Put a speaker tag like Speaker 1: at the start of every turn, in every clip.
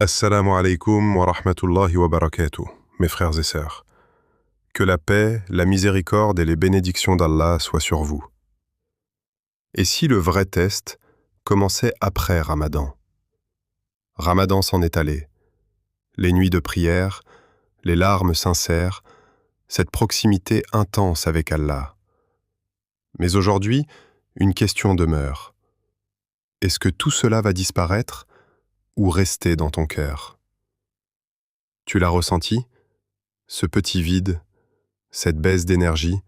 Speaker 1: Assalamu alaikum wa rahmatullahi wa barakatuh, mes frères et sœurs. Que la paix, la miséricorde et les bénédictions d'Allah soient sur vous. Et si le vrai test commençait après Ramadan? Ramadan s'en est allé. Les nuits de prière, les larmes sincères, cette proximité intense avec Allah. Mais aujourd'hui, une question demeure. Est-ce que tout cela va disparaître ou rester dans ton cœur? Tu l'as ressenti? Ce petit vide, cette baisse d'énergie,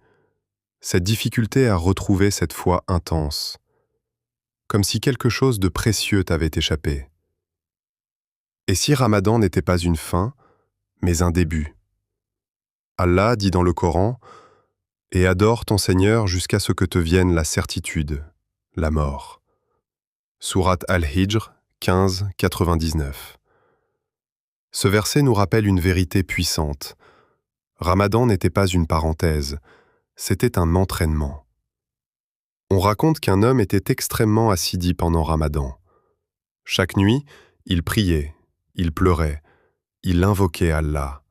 Speaker 1: cette difficulté à retrouver cette foi intense, comme si quelque chose de précieux t'avait échappé. Et si Ramadan n'était pas une fin, mais un début? Allah dit dans le Coran « Et adore ton Seigneur jusqu'à ce que te vienne la certitude, la mort ». Sourate Al-Hijr 15, 99. Ce verset nous rappelle une vérité puissante. Ramadan n'était pas une parenthèse, c'était un entraînement. On raconte qu'un homme était extrêmement assidu pendant Ramadan. Chaque nuit, il priait, il pleurait, il invoquait Allah.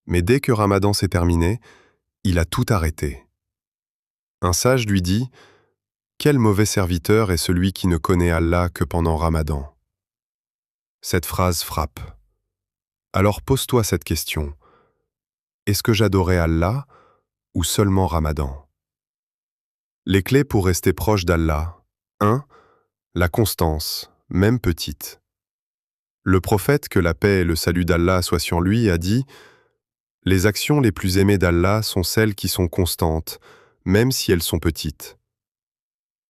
Speaker 1: Mais dès que Ramadan s'est terminé, il a tout arrêté. Un sage lui dit « Quel mauvais serviteur est celui qui ne connaît Allah que pendant Ramadan ?» Cette phrase frappe. Alors pose-toi cette question. Est-ce que j'adorais Allah ou seulement Ramadan? Les clés pour rester proche d'Allah. 1. La constance, même petite. Le prophète, que la paix et le salut d'Allah soient sur lui, a dit « Les actions les plus aimées d'Allah sont celles qui sont constantes, même si elles sont petites. »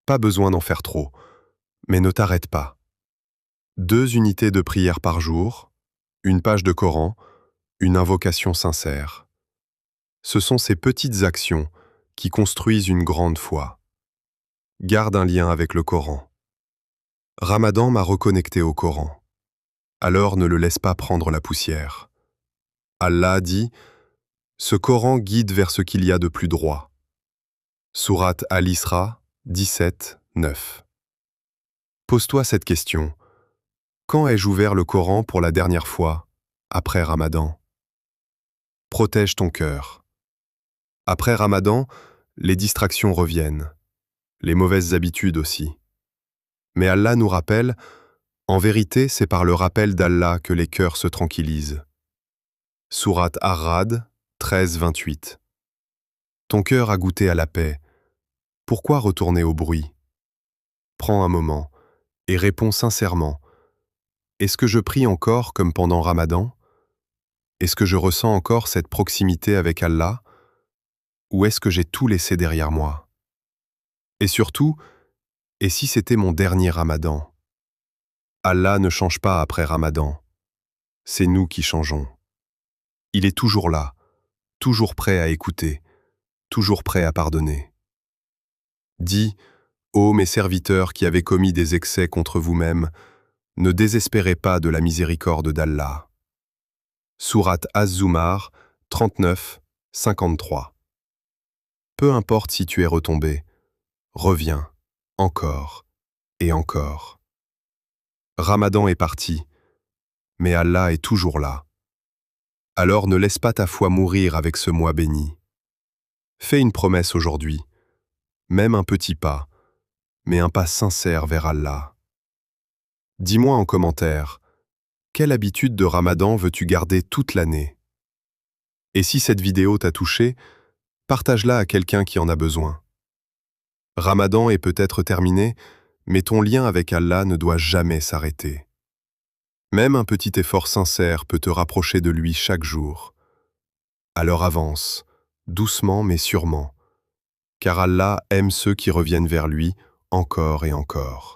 Speaker 1: Pas besoin d'en faire trop, mais ne t'arrête pas. 2 unités de prière par jour, une page de Coran, une invocation sincère. Ce sont ces petites actions qui construisent une grande foi. Garde un lien avec le Coran. Ramadan m'a reconnecté au Coran. Alors ne le laisse pas prendre la poussière. Allah dit « Ce Coran guide vers ce qu'il y a de plus droit. » Sourate Al-Isra 17, 9. Pose-toi cette question. Quand ai-je ouvert le Coran pour la dernière fois, après Ramadan? Protège ton cœur. Après Ramadan, les distractions reviennent, les mauvaises habitudes aussi. Mais Allah nous rappelle, en vérité, c'est par le rappel d'Allah que les cœurs se tranquillisent. Sourate Ar-Ra'd 13, 28. Ton cœur a goûté à la paix. Pourquoi retourner au bruit? Prends un moment et réponds sincèrement. Est-ce que je prie encore comme pendant Ramadan? Est-ce que je ressens encore cette proximité avec Allah? Ou est-ce que j'ai tout laissé derrière moi? Et surtout, et si c'était mon dernier Ramadan? Allah ne change pas après Ramadan. C'est nous qui changeons. Il est toujours là, toujours prêt à écouter, toujours prêt à pardonner. Dis, ô mes serviteurs qui avez commis des excès contre vous-mêmes, ne désespérez pas de la miséricorde d'Allah. Sourate Az-Zumar 39, 53. Peu importe si tu es retombé, reviens, encore et encore. Ramadan est parti, mais Allah est toujours là. Alors ne laisse pas ta foi mourir avec ce mois béni. Fais une promesse aujourd'hui, même un petit pas, mais un pas sincère vers Allah. Dis-moi en commentaire, quelle habitude de Ramadan veux-tu garder toute l'année? Et si cette vidéo t'a touché, partage-la à quelqu'un qui en a besoin. Ramadan est peut-être terminé, mais ton lien avec Allah ne doit jamais s'arrêter. Même un petit effort sincère peut te rapprocher de lui chaque jour. Alors avance, doucement mais sûrement, car Allah aime ceux qui reviennent vers lui encore et encore.